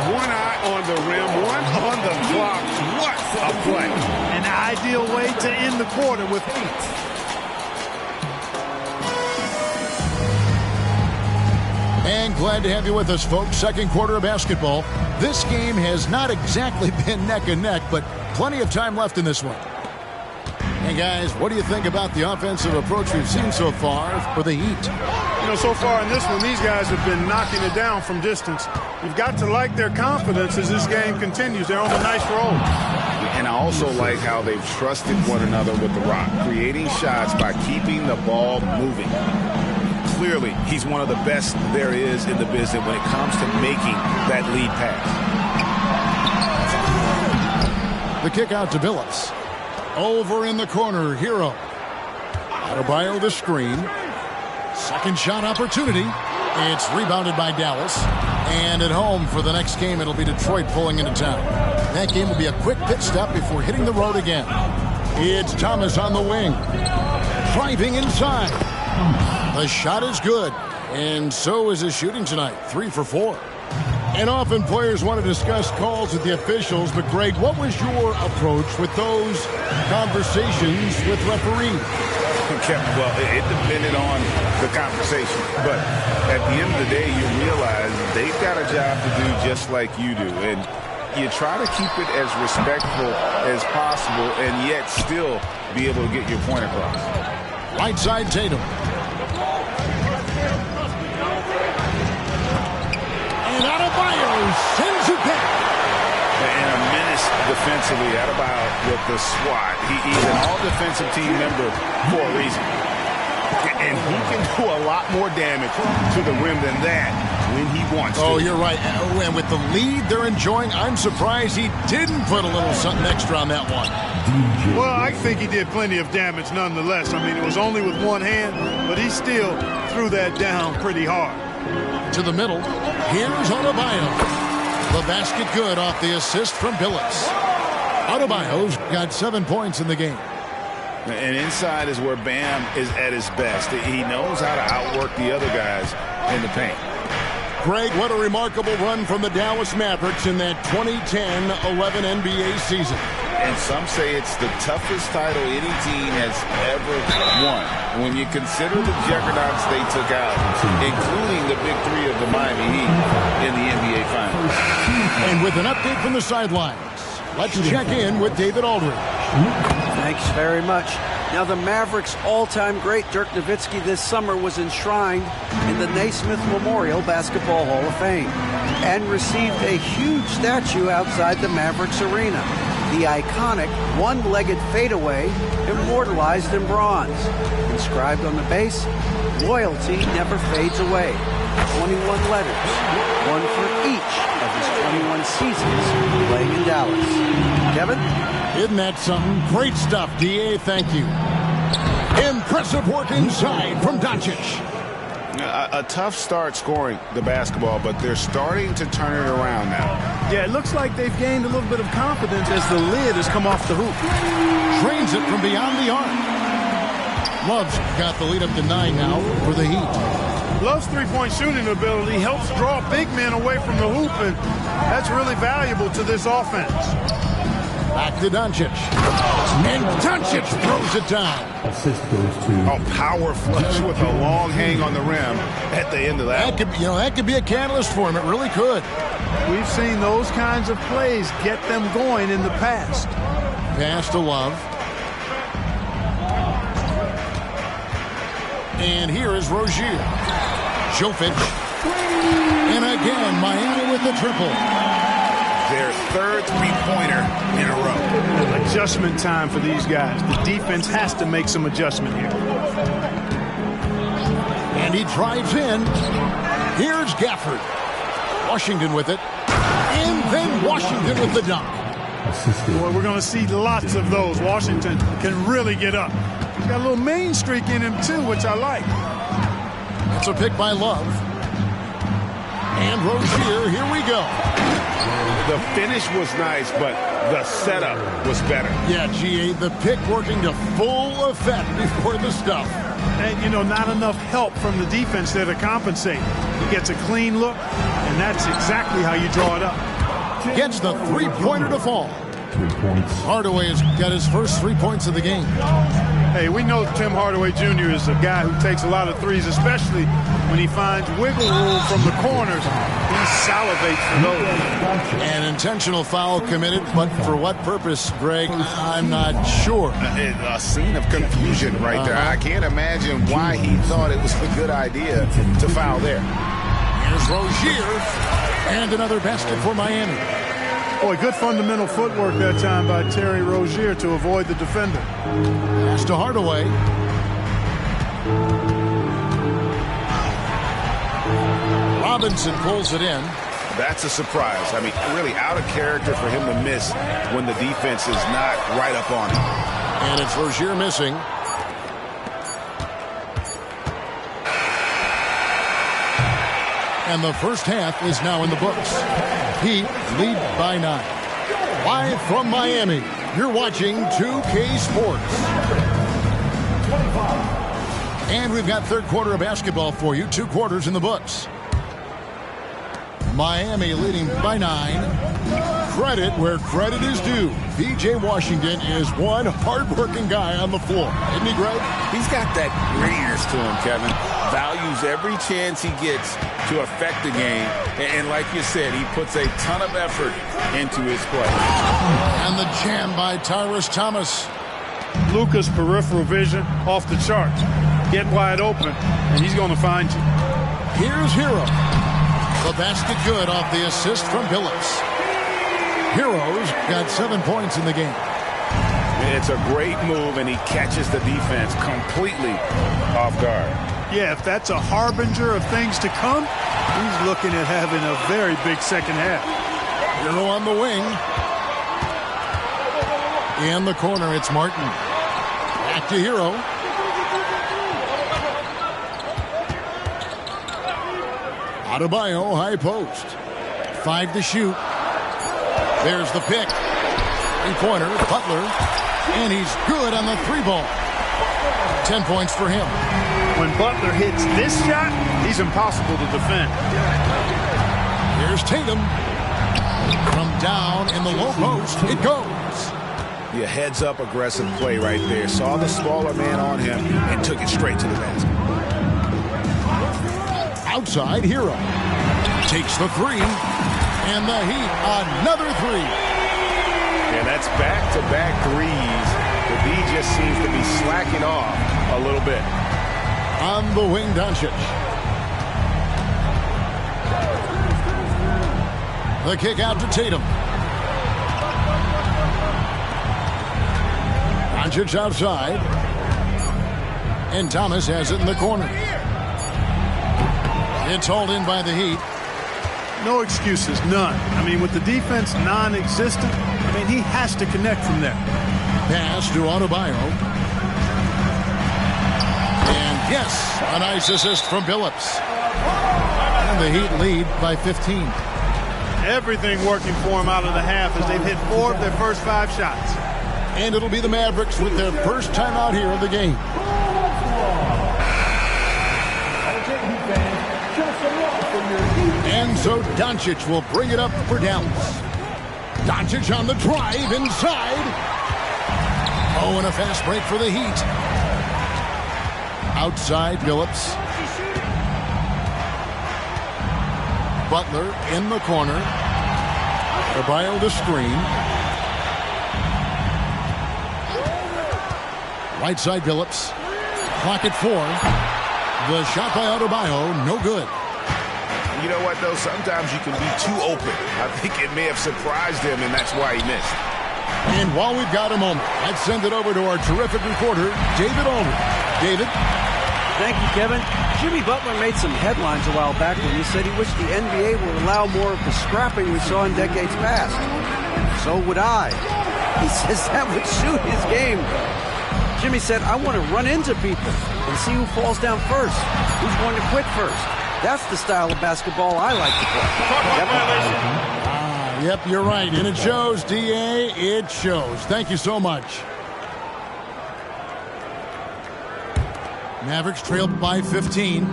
One eye on the rim, one on the clock. What a play. An ideal way to end the quarter with 8. And glad to have you with us, folks. Second quarter of basketball. This game has not exactly been neck and neck, but plenty of time left in this one. Hey, guys, what do you think about the offensive approach we've seen so far for the Heat? You know, so far in this one, these guys have been knocking it down from distance. You've got to like their confidence as this game continues. They're on a nice roll. And I also like how they've trusted one another with the rock, creating shots by keeping the ball moving. Clearly, he's one of the best there is in the business when it comes to making that lead pass. The kick out to Billups. Over in the corner, Hero. Adebayo the screen. Second shot opportunity. It's rebounded by Dallas. And at home for the next game, it'll be Detroit pulling into town. That game will be a quick pit stop before hitting the road again. It's Thomas on the wing. Driving inside. The shot is good. And so is his shooting tonight. 3 for 4. And often players want to discuss calls with the officials. But, Greg, what was your approach with those conversations with referees? Well, it depended on the conversation. But at the end of the day, you realize they've got a job to do just like you do. And you try to keep it as respectful as possible and yet still be able to get your point across. Right side, Tatum. And Adebayo sends it back. And a menace defensively. Adebayo with the swat. He's an all-defensive team member for a reason. And he can do a lot more damage to the rim than that when he wants to. Oh, you're right. And with the lead they're enjoying, I'm surprised he didn't put a little something extra on that one. Well, I think he did plenty of damage nonetheless. I mean, it was only with one hand, but he still threw that down pretty hard. To the middle. Here's Adebayo. The basket good off the assist from Billups. Adebayo's got 7 points in the game. And inside is where Bam is at his best. He knows how to outwork the other guys in the paint. Greg, what a remarkable run from the Dallas Mavericks in that 2010-11 NBA season. And some say it's the toughest title any team has ever won. When you consider the juggernauts they took out, including the big three of the Miami Heat in the NBA Finals. And with an update from the sidelines, let's check in with David Aldridge. Thanks very much. Now, the Mavericks' all-time great Dirk Nowitzki this summer was enshrined in the Naismith Memorial Basketball Hall of Fame and received a huge statue outside the Mavericks arena. The iconic one-legged fadeaway immortalized in bronze. Inscribed on the base, loyalty never fades away. 21 letters, one for each of his 21 seasons playing in Dallas. Kevin? Isn't that something? Great stuff, D.A. Thank you. Impressive work inside from Doncic. A tough start scoring the basketball, but they're starting to turn it around now. Yeah, it looks like they've gained a little bit of confidence as the lid has come off the hoop. Drains it from beyond the arc. Love's got the lead up to 9 now for the Heat. Love's three-point shooting ability helps draw big men away from the hoop, and that's really valuable to this offense. Back to Doncic. And Doncic throws it down. Assist goes to... A power flush with a long hang on the rim at the end of that. That could be a catalyst for him. It really could. We've seen those kinds of plays get them going in the past. Pass to Love. And here is Rozier. Jokic. And again, Miami with the triple. Their third three-pointer in a row. Adjustment time for these guys. The defense has to make some adjustment here. And he drives in. Here's Gafford. Washington with it. And then Washington with the dunk. Boy, we're going to see lots of those. Washington can really get up. He's got a little main streak in him, too, which I like. That's a pick by Love. And Rozier, here we go. The finish was nice, but the setup was better. Yeah, G.A., the pick working to full effect before the stuff. And, not enough help from the defense there to compensate. He gets a clean look, and that's exactly how you draw it up. Gets the three-pointer to fall. 3 points. Hardaway has got his first 3 points of the game. Hey, we know Tim Hardaway Jr. is a guy who takes a lot of threes, especially when he finds wiggle room from the corners. He salivates for those. An intentional foul committed, but for what purpose, Greg? I'm not sure. A scene of confusion right there. I can't imagine why he thought it was a good idea to foul there. Here's Rozier. And another basket for Miami. Boy, good fundamental footwork that time by Terry Rozier to avoid the defender. Pass to Hardaway. Robinson pulls it in. That's a surprise. I mean, really out of character for him to miss when the defense is not right up on him. And it's Rozier missing. And the first half is now in the books. Heat lead by 9. Live from Miami, you're watching 2K Sports. And we've got third quarter of basketball for you. 2 quarters in the books. Miami leading by 9. Credit where credit is due. P.J. Washington is one hard-working guy on the floor. Isn't he, Greg? He's got that grittiness to him, Kevin. Values every chance he gets to affect the game. And like you said, he puts a ton of effort into his play. And the jam by Tyrus Thomas. Luka's peripheral vision off the charts. Get wide open, and he's going to find you. Here's Hero. The basket good off the assist from Billups. Hero's got 7 points in the game. It's a great move, and he catches the defense completely off guard. Yeah, if that's a harbinger of things to come, he's looking at having a very big second half. Hero on the wing. In the corner, it's Martin. Back to Hero. Adebayo, high post. 5 to shoot. There's the pick. 3-pointer, Butler. And he's good on the 3-ball. 10 points for him. When Butler hits this shot, he's impossible to defend. Here's Tatum. From down in the low post, it goes. Yeah, heads-up aggressive play right there. Saw the smaller man on him and took it straight to the basket. Outside, Hero. Takes the 3. And the Heat, another 3. And that's back-to-back threes. The D just seems to be slacking off a little bit. On the wing, Doncic. The kick out to Tatum. Doncic outside. And Thomas has it in the corner. It's hauled in by the Heat. No excuses, none. I mean, with the defense non-existent, I mean, he has to connect from there. Pass to Adebayo. And yes, a nice assist from Billups. And the Heat lead by 15. Everything working for him out of the half as they've hit 4 of their first 5 shots. And it'll be the Mavericks with their first time out here in the game. And so Doncic will bring it up for Dallas. Doncic on the drive inside. Oh, and a fast break for the Heat. Outside, Billups. Butler in the corner. Adebayo the screen. Right side, Billups. Clock at 4. The shot by Adebayo, no good. You know what, though? Sometimes you can be too open. I think it may have surprised him, and that's why he missed. And while we've got a moment, let's send it over to our terrific reporter, David Aldridge. David? Thank you, Kevin. Jimmy Butler made some headlines a while back when he said he wished the NBA would allow more of the scrapping we saw in decades past. So would I. He says that would suit his game. Jimmy said, I want to run into people and see who falls down first, who's going to quit first. That's the style of basketball I like to play. Yep, you're right. And it shows, D.A. It shows. Thank you so much. Mavericks trailed by 15.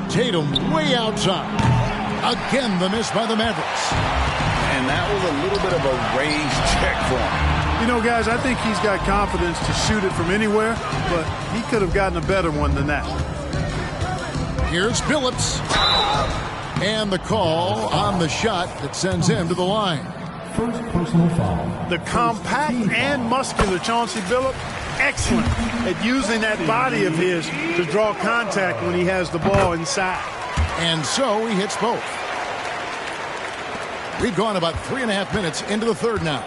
Tatum way outside. Again, the miss by the Mavericks. And that was a little bit of a raised check for him. You know, guys, I think he's got confidence to shoot it from anywhere, but he could have gotten a better one than that. Here's Billups. And the call on the shot that sends him to the line. First personal foul. The compact and muscular Chauncey Billups, excellent at using that body of his to draw contact when he has the ball inside. And so he hits both. We've gone about 3.5 minutes into the third now.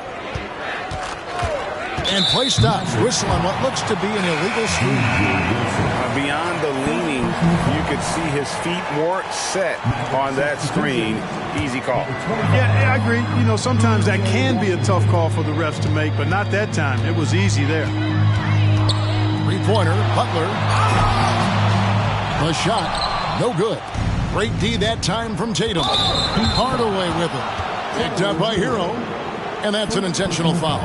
And play stops. Whistle on what looks to be an illegal screen. Beyond the leaning, you could see his feet weren't set on that screen. Easy call. Yeah, I agree. You know, sometimes that can be a tough call for the refs to make, but not that time. It was easy there. 3-pointer, Butler. The shot, no good. Great D that time from Tatum. Hardaway with it. Picked up by Hero. And that's an intentional foul.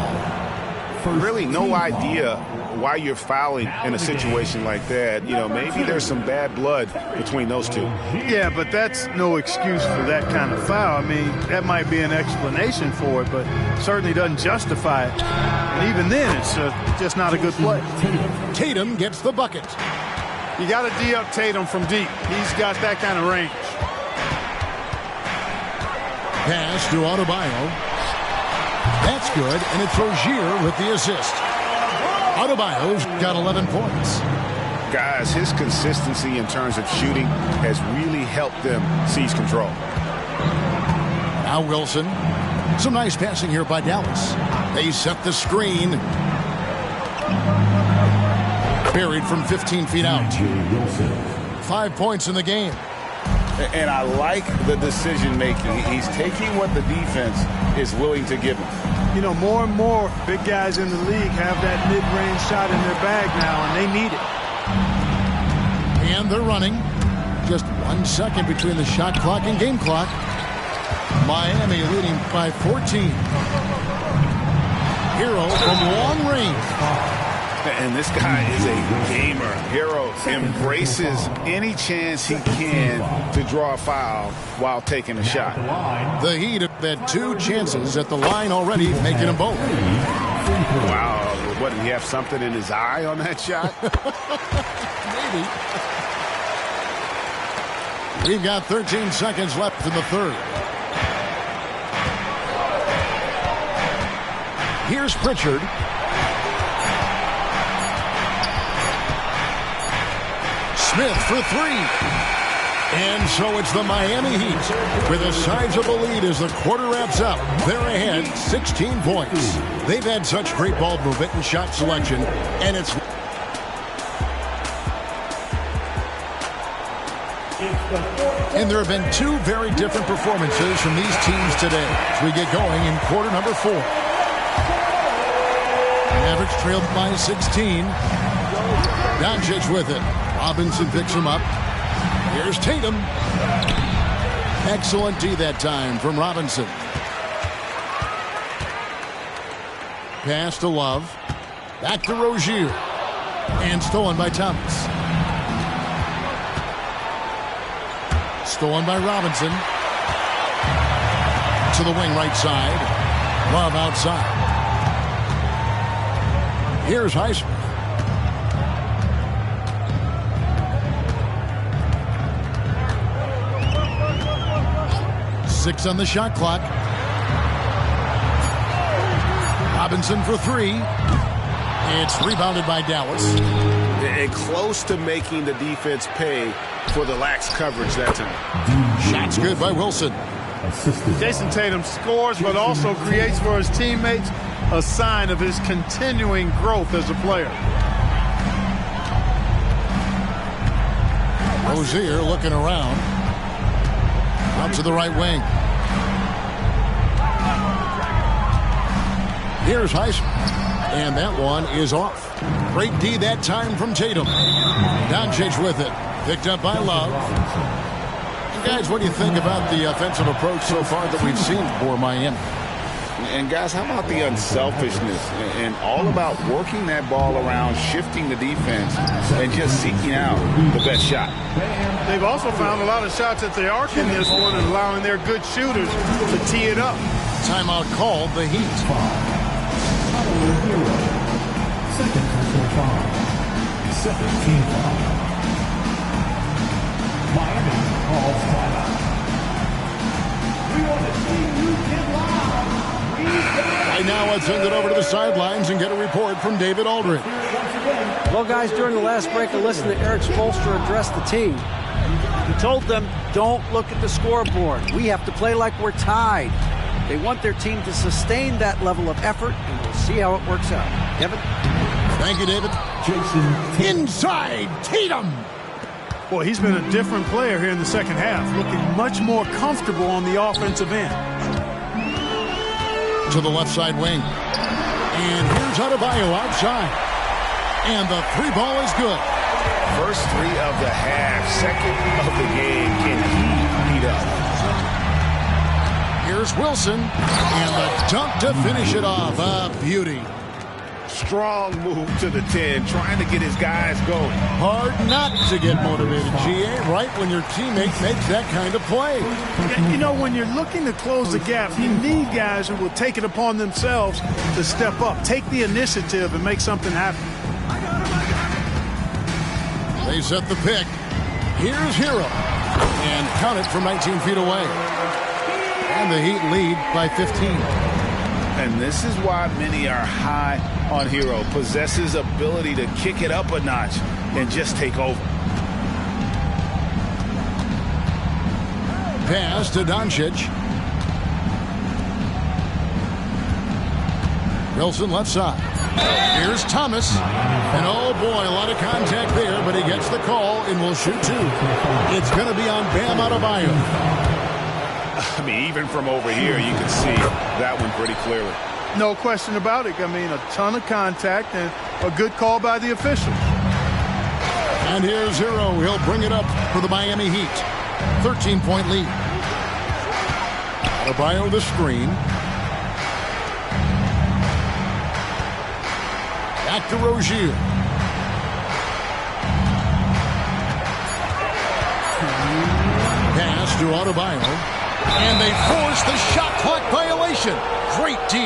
Really no idea why you're fouling in a situation like that. You know, maybe there's some bad blood between those two. Yeah, but that's no excuse for that kind of foul. I mean, that might be an explanation for it, but certainly doesn't justify it. And even then, it's just not a good play. Tatum gets the bucket. You got to D up Tatum from deep. He's got that kind of range. Pass to Adebayo. That's good, and it's Rozier with the assist. Adebayo's got 11 points. Guys, his consistency in terms of shooting has really helped them seize control. Now Wilson. Some nice passing here by Dallas. They set the screen. Buried from 15 feet out. 5 points in the game. And I like the decision-making. He's taking what the defense is willing to give him. You know, more and more big guys in the league have that mid-range shot in their bag now, and they need it. And they're running. Just 1 second between the shot clock and game clock. Miami leading by 14. Hero from long range. And this guy is a gamer. Hero embraces any chance he can to draw a foul while taking a shot. The Heat have had 2 chances at the line already, making them both. Wow. What, did he have something in his eye on that shot? Maybe. We've got 13 seconds left in the third. Here's Pritchard. Smith for 3. And so it's the Miami Heat with a sizable lead as the quarter wraps up. They're ahead 16 points. They've had such great ball movement and shot selection, and it's... And there have been 2 very different performances from these teams today as we get going in quarter number 4. Mavericks trailed by 16. Doncic with it. Robinson picks him up. Here's Tatum. Excellent D that time from Robinson. Pass to Love. Back to Rozier. And stolen by Thomas. Stolen by Robinson. To the wing right side. Love outside. Here's Highsmith. 6 on the shot clock. Robinson for 3. It's rebounded by Dallas. And close to making the defense pay for the lax coverage that time. Shots good by Wilson. Jason Tatum scores, but also creates for his teammates, a sign of his continuing growth as a player. Rozier looking around. Out to the right wing. Here's Highsmith. And that one is off. Great D that time from Tatum. Doncic with it. Picked up by Love. Guys, what do you think about the offensive approach so far that we've seen for Miami? And guys, how about the unselfishness and all about working that ball around, shifting the defense, and just seeking out the best shot. They've also found a lot of shots at the arc in this one and allowing their good shooters to tee it up. Timeout called the Heat. Second personal foul. Second team foul. Miami calls timeout. We want to see you get loud. Right now, let's send it over to the sidelines and get a report from David Aldridge. Well, guys, during the last break, I listened to Eric Spoelstra address the team. He told them, don't look at the scoreboard. We have to play like we're tied. They want their team to sustain that level of effort, and we'll see how it works out. Kevin? Thank you, David. Jason. Inside, Tatum. Boy, he's been a different player here in the second half, looking much more comfortable on the offensive end. To the left side wing. And here's Adebayo outside. And the 3 ball is good. First 3 of the half, second of the game. Can he beat up? Here's Wilson, and the dunk to finish it off. A beauty. Strong move to the 10, trying to get his guys going. Hard not to get motivated, GA, right when your teammate makes that kind of play. You know, when you're looking to close the gap, you need guys who will take it upon themselves to step up, take the initiative, and make something happen. They set the pick. Here's Hero, and count it from 19 feet away. And the Heat lead by 15. And this is why many are high on Hero. Possesses ability to kick it up a notch and just take over. Pass to Doncic. Wilson left side. Here's Thomas. And oh boy, a lot of contact there, but he gets the call and will shoot 2. It's going to be on Bam Adebayo. I mean, even from over here, you can see that one pretty clearly. No question about it. I mean, a ton of contact and a good call by the official. And here's Hero. He'll bring it up for the Miami Heat. 13-point lead. Adebayo the screen. Back to Rozier. Pass to Adebayo. And they force the shot clock violation. Great D.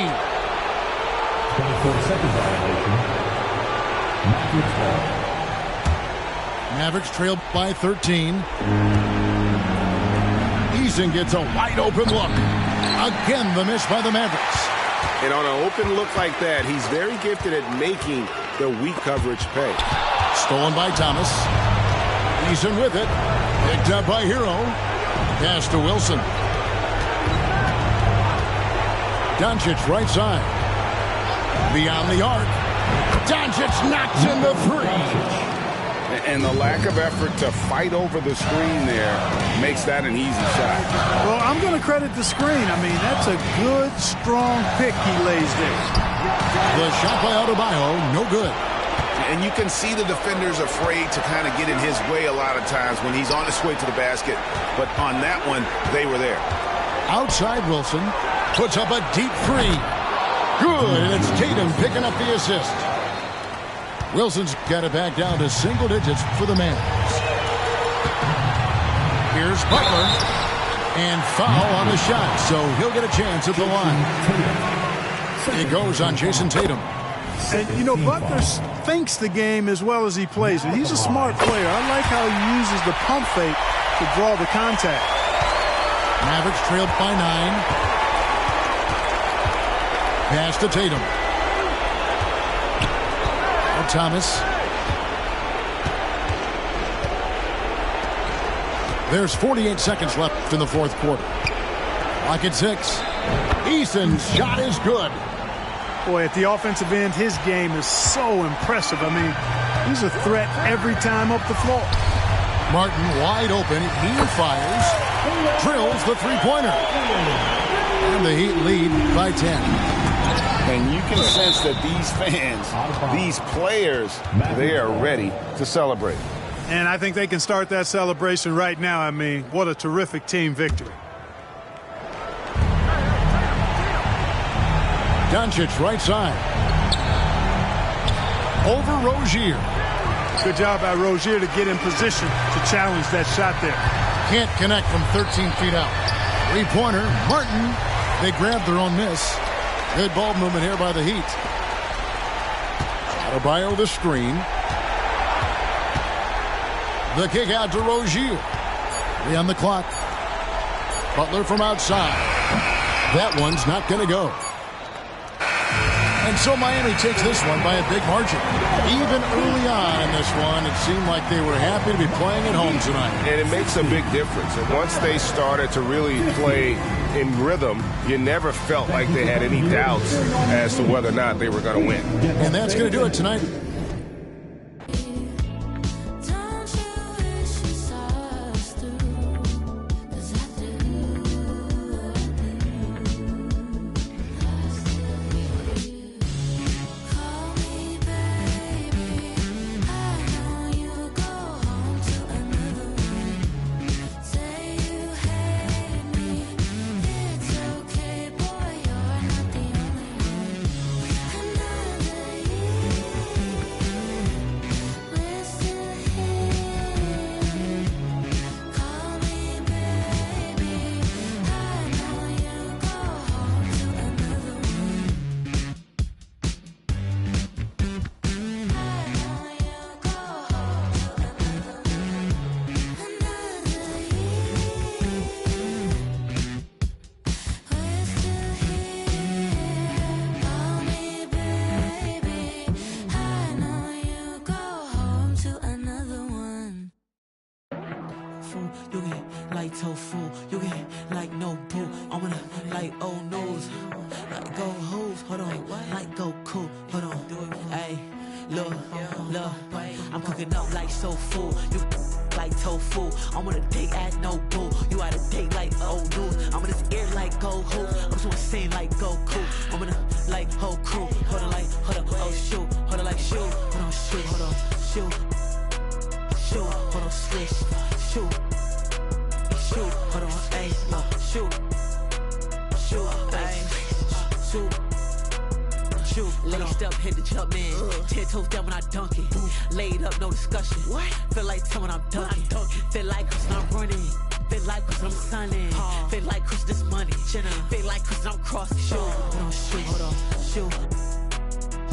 24-second violation. Mavericks trail by 13. Eason gets a wide open look. Again, the miss by the Mavericks. And on an open look like that, he's very gifted at making the weak coverage pay. Stolen by Thomas. Eason with it. Picked up by Hero. Pass to Wilson. Doncic right side. Beyond the arc. Doncic knocks in the 3. And the lack of effort to fight over the screen there makes that an easy shot. Well, I'm going to credit the screen. I mean, that's a good, strong pick he lays there. The shot by Adebayo, no good. And you can see the defender's afraid to kind of get in his way a lot of times when he's on his way to the basket. But on that one, they were there. Outside Wilson puts up a deep 3. Good, and it's Tatum picking up the assist. Wilson's got it back down to single digits for the Mavs. Here's Butler. And foul on the shot, so he'll get a chance at the line. It goes on Jason Tatum. And, you know, Butler thinks the game as well as he plays it. He's a smart player. I like how he uses the pump fake to draw the contact. Mavericks trailed by 9. Pass to Tatum. Thomas. There's 48 seconds left in the fourth quarter. Clock at 6. Eason's shot is good. Boy, at the offensive end, his game is so impressive. I mean, he's a threat every time up the floor. Martin wide open. He fires. Drills the three-pointer. And the Heat lead by 10. And you can sense that these fans, these players, they are ready to celebrate. And I think they can start that celebration right now. I mean, what a terrific team victory. Doncic right side. Over Rozier. Good job by Rozier to get in position to challenge that shot there. Can't connect from 13 feet out. Three-pointer. Martin. They grabbed their own miss. Good ball movement here by the Heat. Adebayo the screen. The kick out to Rozier. 3 on the clock. Butler from outside. That one's not going to go. And so Miami takes this one by a big margin. Even early on in this one, it seemed like they were happy to be playing at home tonight. And it makes a big difference. And once they started to really play in rhythm, you never felt like they had any doubts as to whether or not they were going to win. And that's going to do it tonight. so full. You get like no boo. I'm gonna like old news. Like go hoes, hold on. Like go cool, hold on. Hey, look, I'm cooking up like so full. You like tofu. I'm on a date at no boo. You out of date like old news. I'm in this air like go hoes. I'm just wanna sing like go cool. I'm gonna like whole crew. Hold on, oh shoot. Hold on, like shoot. Hold on, shoot. Hold on, shoot. Shoot, hold on, swish. Shoot. Shoot, hold on, ayy, shoot. Shoot, ayy, shoot. Shoot, laced up, hit the jump in. 10 toes down when I dunk it. Laid up, no discussion. What? Feel like someone I'm dunking. Feel like cause I'm running. Feel like cause I'm sunning. Feel like cause this money. Feel like cause I'm crossing. Shoot, hold on, shoot, hold on, shoot.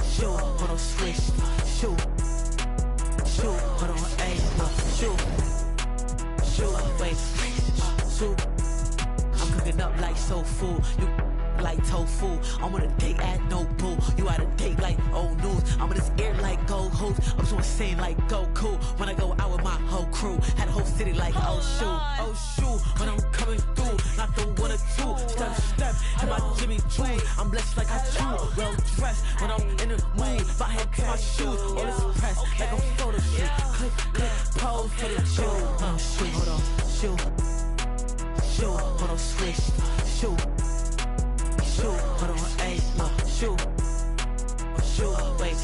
Shoot, hold on, swish. Shoot. Shoot, hold on, ayy, shoot. Shoot, wait, shoot. I'm cooking up like so full. You like tofu. I'm on a date at no boo. You out of date like old news. I'm in this air like go hoes. I'm just wanna sing like go cool. When I go out with my whole crew, had the whole city like oh shoot. When I'm coming through, not the one or two. Step in my Jimmy Choo. I'm blessed like I chew. Well dressed when I'm in the mood. If I had to my shoes, all this press like I'm photo shoot. Click, pose for the shoot. Shoot, hold on, shoot. Shoot, hold on, swish. Shoot. Shoot, hold on, ayy, shoot. Shoot, wait,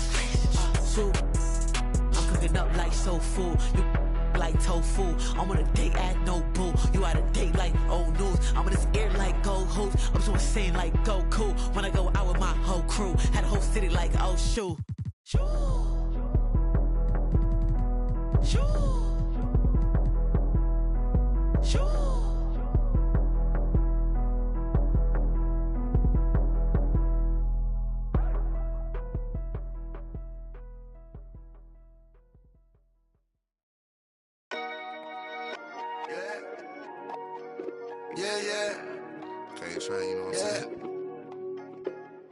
shoot. I'm cooking up like so full. You like tofu. I'm on a date at no boo. You out of date like old news. I'm in this air like go hoes. I'm just wanna sing like go cool. When I go out with my whole crew, had the whole city like oh shoot. Shoot. Shoot. Shoot. Yeah. K-Train, you know what I'm saying?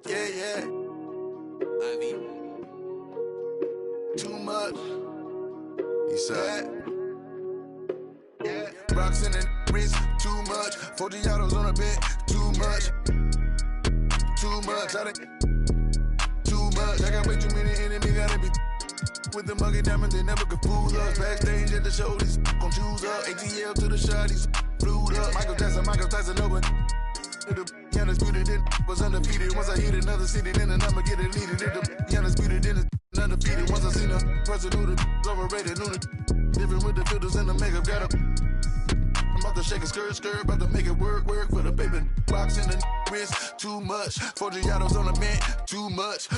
Yeah. Ivy. Too much. He said. Yeah. Rocks in the wrist, too much. 40 autos on a bed, too much. Too much. Too much. I got way too many enemies, gotta be. With the muggy diamonds, they never could fool us. Backstage at the show, these gon' choose up. ATL to the shotties. Flued up, Michael Tyson, no one. The undisputed, then was undefeated. Once I hit another city, then the number get deleted. The undisputed, then it's undefeated. Once I seen a person who the overrated, knew the different with the filters and the makeup. Got a. I'm about to shake a skirt, about to make it work for the baby. Box in the wrist, too much. 40 autos on the bench, too much.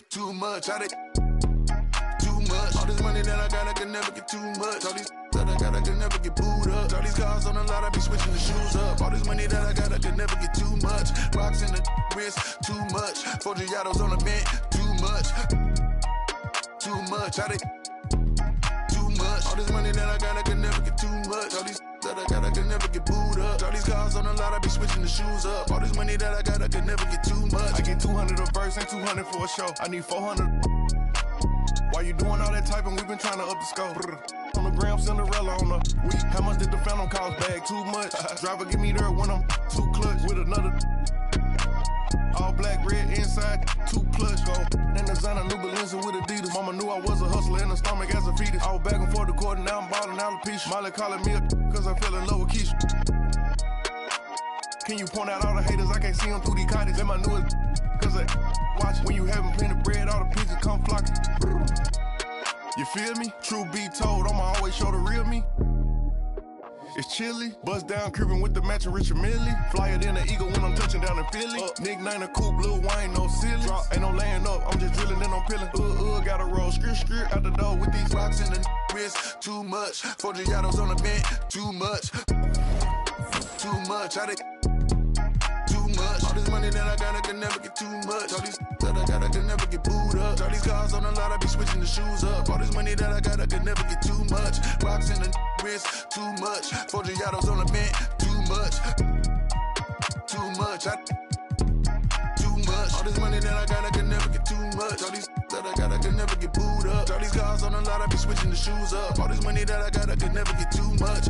Too much, too much. All this money that I got, I can never get too much. All these that I got, I can never get booed up. All these cars on the lot, I be switching the shoes up. All this money that I got, I can never get too much. Rocks in the wrist, too much. 40 autos on the bench, too much. Too much, too much. All this money that I got, I can never get too much. All these that I got, I can never get booed up. All these cars on the lot, I be switching the shoes up. All this money that I got, I can never get too much. I get 200 a verse, ain't 200 for a show. I need 400. Why you doing all that typing? We've been trying to up the scope. On the gram, Cinderella on the week. How much did the Phantom cost? Bag too much. Driver get me there when I'm too clutch with another. All black, red inside, too clutch. Go and designer new Balenci with Adidas. Mama knew I was a hustler in the stomach as a fetus. I was back and forth the court, and now I'm ballin' alopecia. Molly calling me cause I fell in love with Keisha. Can you point out all the haters? I can't see them through these cottage. Let my newest cause I watch when you having plenty of bread, all the pigeons come flocking. You feel me? Truth be told, I'ma always show the real me. It's chilly, bust down cribbin' with the matching Richard Millie. Flyer than an eagle when I'm touching down in Philly. Nickname a coupe, Lil Wayne, no silly. Drop, ain't no laying up, I'm just drilling and I'm peeling. Gotta roll, skirt out the door with these rocks in the wrist, too much. 40 autos on the bench, too much. Too much, too much. All this money that I got, I can never get too much. All these that I got, I can never get booed up. All these cars on the lot, I be switching the shoes up. All this money that I got, I can never get too much. Rocks in the wrist, too much. 40 autos on the bench, too much. Too much, too much. All this money that I got, I can never get too much. All these that I got, I can never get booed up. All these cars on the lot, I be switching the shoes up. All this money that I got, I can never get too much.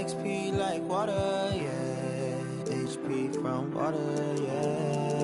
XP like water, yeah. HP from water, yeah.